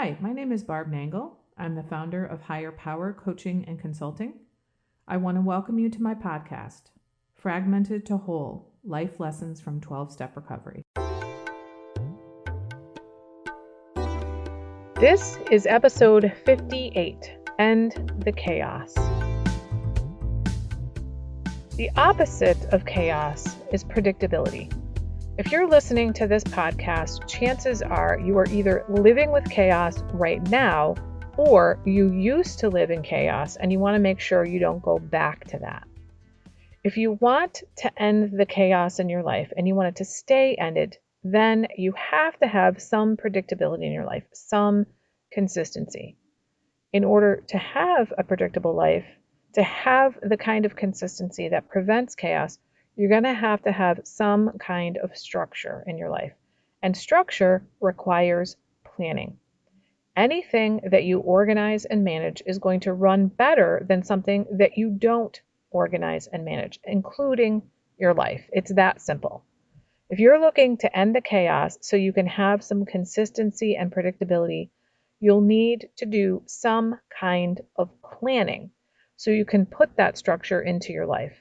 Hi, my name is Barb Nangle. I'm the founder of Higher Power Coaching and Consulting. I want to welcome you to my podcast, Fragmented to Whole, Life Lessons from 12-Step Recovery. This is episode 58, End the Chaos. The opposite of chaos is predictability. If you're listening to this podcast, chances are you are either living with chaos right now, or you used to live in chaos and you want to make sure you don't go back to that. If you want to end the chaos in your life and you want it to stay ended, then you have to have some predictability in your life, some consistency. In order to have a predictable life, to have the kind of consistency that prevents chaos, you're going to have some kind of structure in your life. And structure requires planning. Anything that you organize and manage is going to run better than something that you don't organize and manage, including your life. It's that simple. If you're looking to end the chaos so you can have some consistency and predictability, you'll need to do some kind of planning so you can put that structure into your life.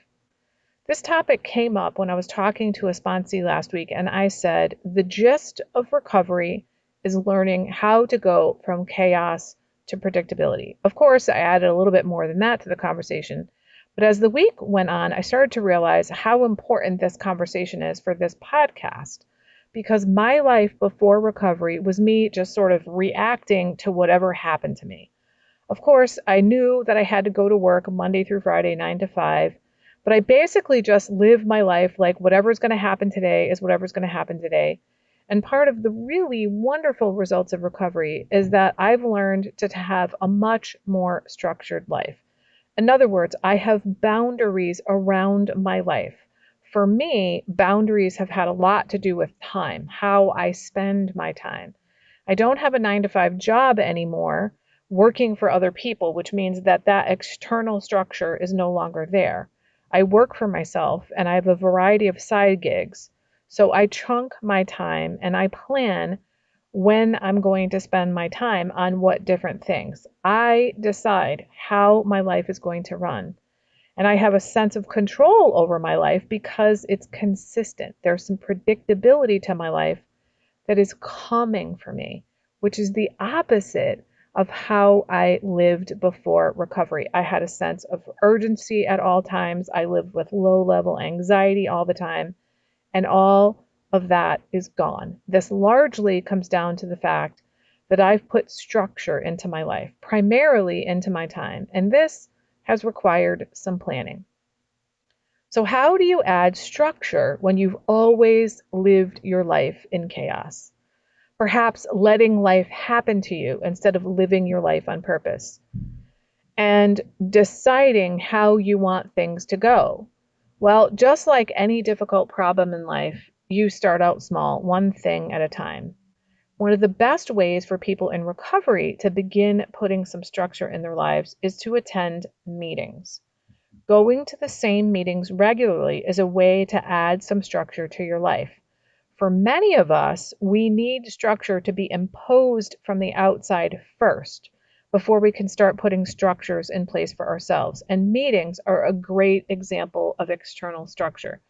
This topic came up when I was talking to a sponsee last week, and I said the gist of recovery is learning how to go from chaos to predictability. Of course, I added a little bit more than that to the conversation, but as the week went on, I started to realize how important this conversation is for this podcast, because my life before recovery was me just sort of reacting to whatever happened to me. Of course, I knew that I had to go to work Monday through Friday, 9 to 5, but I basically just lived my life like whatever's going to happen today is whatever's going to happen today. And part of the really wonderful results of recovery is that I've learned to have a much more structured life. In other words, I have boundaries around my life. For me, boundaries have had a lot to do with time, how I spend my time. I don't have a 9 to 5 job anymore working for other people, which means that external structure is no longer there. I work for myself and I have a variety of side gigs. So I chunk my time and I plan when I'm going to spend my time on what different things. I decide how my life is going to run. And I have a sense of control over my life because it's consistent. There's some predictability to my life that is calming for me, which is the opposite of how I lived before recovery. I had a sense of urgency at all times. I lived with low-level anxiety all the time, and all of that is gone. This largely comes down to the fact that I've put structure into my life, primarily into my time, and this has required some planning. So how do you add structure when you've always lived your life in chaos? Perhaps letting life happen to you instead of living your life on purpose. And deciding how you want things to go. Well, just like any difficult problem in life, you start out small, one thing at a time. One of the best ways for people in recovery to begin putting some structure in their lives is to attend meetings. Going to the same meetings regularly is a way to add some structure to your life. For many of us, we need structure to be imposed from the outside first before we can start putting structures in place for ourselves. And meetings are a great example of external structure.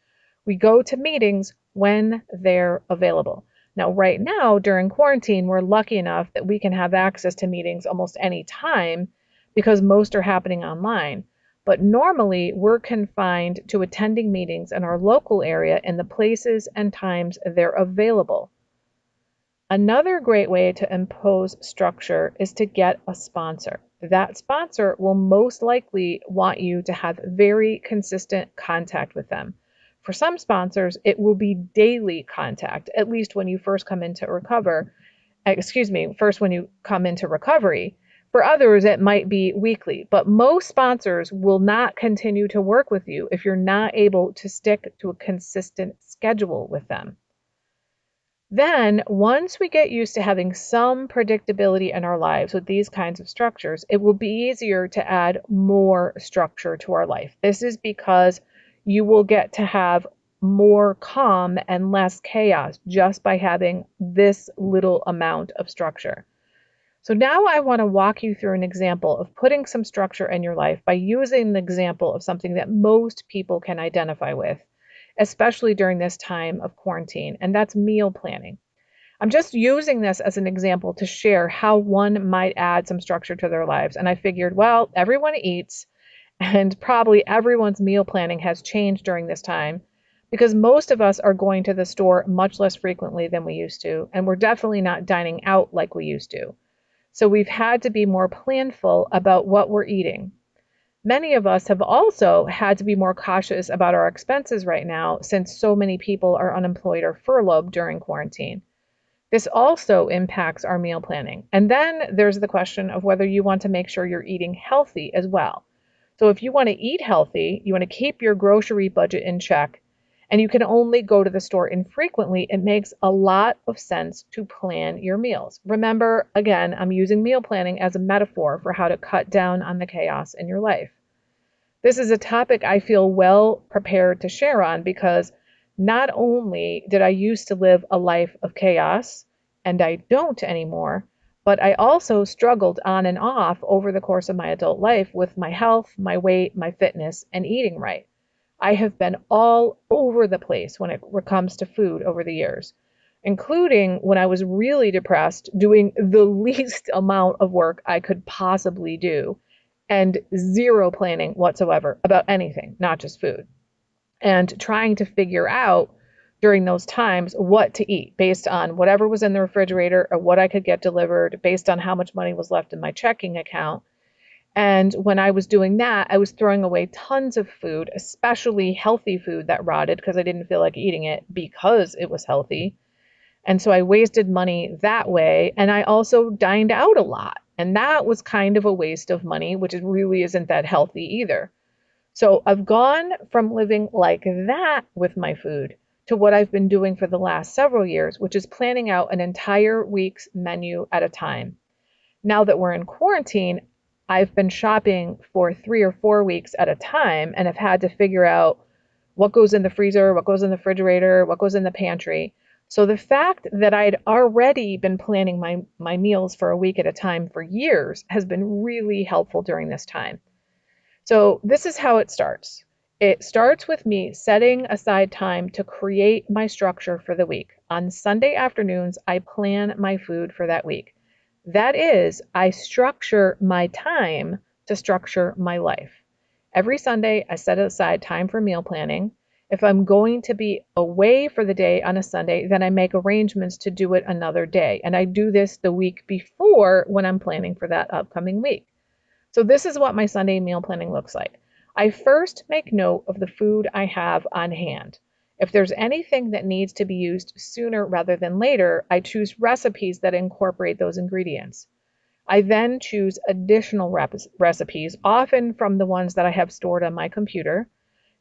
We go to meetings when they're available. Now, right now, during quarantine, we're lucky enough that we can have access to meetings almost any time because most are happening online. But normally, we're confined to attending meetings in our local area in the places and times they're available. Another great way to impose structure is to get a sponsor. That sponsor will most likely want you to have very consistent contact with them. For some sponsors, it will be daily contact, at least when you first come into when you come into recovery. For others, it might be weekly, but most sponsors will not continue to work with you if you're not able to stick to a consistent schedule with them. Then, once we get used to having some predictability in our lives with these kinds of structures, it will be easier to add more structure to our life. This is because you will get to have more calm and less chaos just by having this little amount of structure. So now I want to walk you through an example of putting some structure in your life by using the example of something that most people can identify with, especially during this time of quarantine, and that's meal planning. I'm just using this as an example to share how one might add some structure to their lives. And I figured, well, everyone eats, and probably everyone's meal planning has changed during this time because most of us are going to the store much less frequently than we used to, and we're definitely not dining out like we used to. So we've had to be more planful about what we're eating. Many of us have also had to be more cautious about our expenses right now since so many people are unemployed or furloughed during quarantine. This also impacts our meal planning. And then there's the question of whether you want to make sure you're eating healthy as well. So if you want to eat healthy, you want to keep your grocery budget in check, and you can only go to the store infrequently, it makes a lot of sense to plan your meals. Remember, again, I'm using meal planning as a metaphor for how to cut down on the chaos in your life. This is a topic I feel well prepared to share on because not only did I used to live a life of chaos, and I don't anymore, but I also struggled on and off over the course of my adult life with my health, my weight, my fitness, and eating right. I have been all over the place when it comes to food over the years, including when I was really depressed, doing the least amount of work I could possibly do and zero planning whatsoever about anything, not just food, and trying to figure out during those times what to eat based on whatever was in the refrigerator or what I could get delivered based on how much money was left in my checking account. And when I was doing that, I was throwing away tons of food, especially healthy food that rotted because I didn't feel like eating it because it was healthy. And so I wasted money that way. And I also dined out a lot. And that was kind of a waste of money, which really isn't that healthy either. So I've gone from living like that with my food to what I've been doing for the last several years, which is planning out an entire week's menu at a time. Now that we're in quarantine, I've been shopping for 3 or 4 weeks at a time and have had to figure out what goes in the freezer, what goes in the refrigerator, what goes in the pantry. So the fact that I'd already been planning my meals for a week at a time for years has been really helpful during this time. So this is how it starts. It starts with me setting aside time to create my structure for the week. On Sunday afternoons, I plan my food for that week. That is, I structure my time to structure my life. Every Sunday, I set aside time for meal planning. If I'm going to be away for the day on a Sunday, then I make arrangements to do it another day. And I do this the week before when I'm planning for that upcoming week. So this is what my Sunday meal planning looks like. I first make note of the food I have on hand. If there's anything that needs to be used sooner rather than later, I choose recipes that incorporate those ingredients. I then choose additional recipes, often from the ones that I have stored on my computer.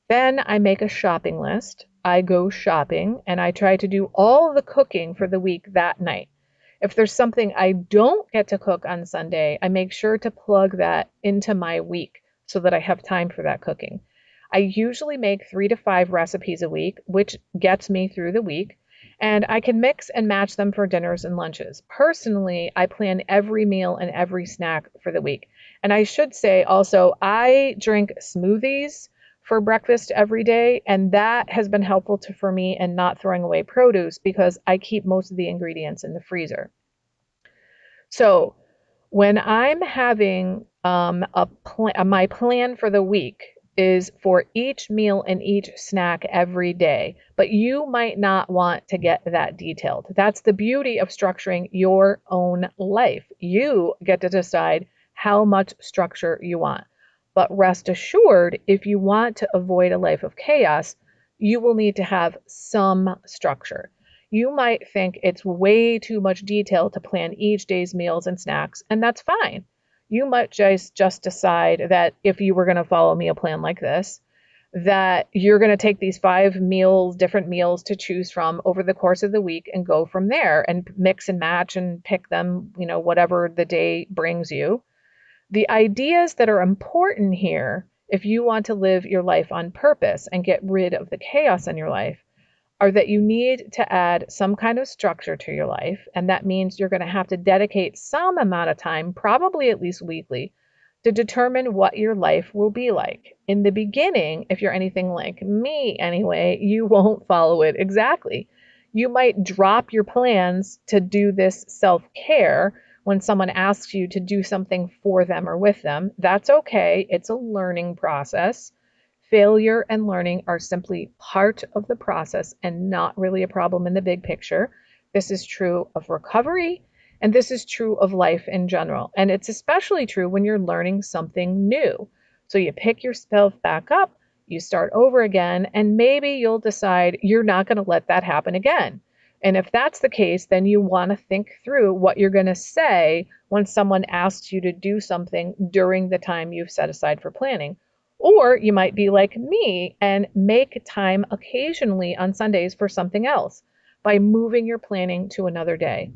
Then I make a shopping list. I go shopping and I try to do all the cooking for the week that night. If there's something I don't get to cook on Sunday, I make sure to plug that into my week so that I have time for that cooking. I usually make 3 to 5 recipes a week, which gets me through the week, and I can mix and match them for dinners and lunches. Personally, I plan every meal and every snack for the week. And I should say also, I drink smoothies for breakfast every day, and that has been helpful for me in not throwing away produce because I keep most of the ingredients in the freezer. So when I'm having my plan for the week is for each meal and each snack every day, but you might not want to get that detailed. That's the beauty of structuring your own life. You get to decide how much structure you want. But rest assured, if you want to avoid a life of chaos, you will need to have some structure. You might think it's way too much detail to plan each day's meals and snacks, and that's fine. You might just decide that if you were going to follow a meal plan like this, that you're going to take these 5 different meals to choose from over the course of the week and go from there and mix and match and pick them, whatever the day brings you. The ideas that are important here, if you want to live your life on purpose and get rid of the chaos in your life, are that you need to add some kind of structure to your life. And that means you're going to have to dedicate some amount of time, probably at least weekly, to determine what your life will be like. In the beginning, if you're anything like me anyway, you won't follow it exactly. You might drop your plans to do this self-care when someone asks you to do something for them or with them. That's okay. It's a learning process. Failure and learning are simply part of the process and not really a problem in the big picture. This is true of recovery, and this is true of life in general. And it's especially true when you're learning something new. So you pick yourself back up, you start over again, and maybe you'll decide you're not going to let that happen again. And if that's the case, then you want to think through what you're going to say when someone asks you to do something during the time you've set aside for planning. Or you might be like me and make time occasionally on Sundays for something else by moving your planning to another day.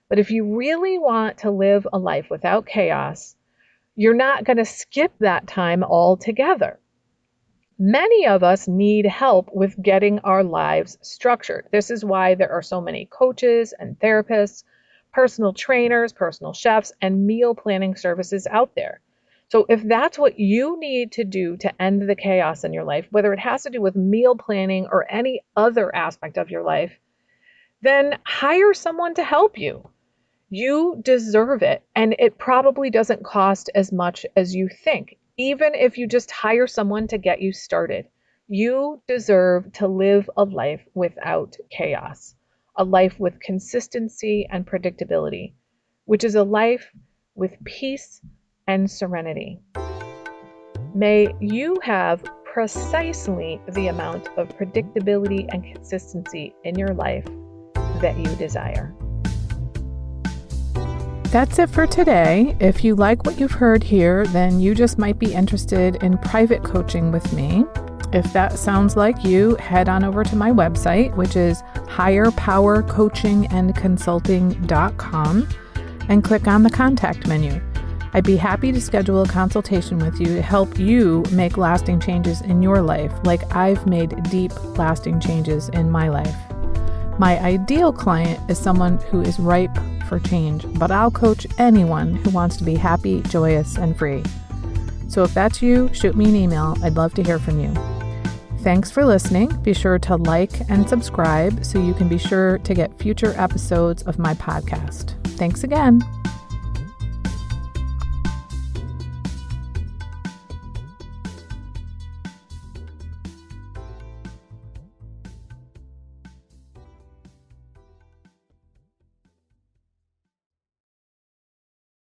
But if you really want to live a life without chaos, you're not going to skip that time altogether. Many of us need help with getting our lives structured. This is why there are so many coaches and therapists, personal trainers, personal chefs, and meal planning services out there. So if that's what you need to do to end the chaos in your life, whether it has to do with meal planning or any other aspect of your life, then hire someone to help you. You deserve it, and it probably doesn't cost as much as you think, even if you just hire someone to get you started. You deserve to live a life without chaos, a life with consistency and predictability, which is a life with peace and serenity. May you have precisely the amount of predictability and consistency in your life that you desire. That's it for today. If you like what you've heard here, then you just might be interested in private coaching with me. If that sounds like you, head on over to my website, which is higherpowercoachingandconsulting.com, and click on the contact menu. I'd be happy to schedule a consultation with you to help you make lasting changes in your life, like I've made deep, lasting changes in my life. My ideal client is someone who is ripe for change, but I'll coach anyone who wants to be happy, joyous, and free. So if that's you, shoot me an email. I'd love to hear from you. Thanks for listening. Be sure to like and subscribe so you can be sure to get future episodes of my podcast. Thanks again.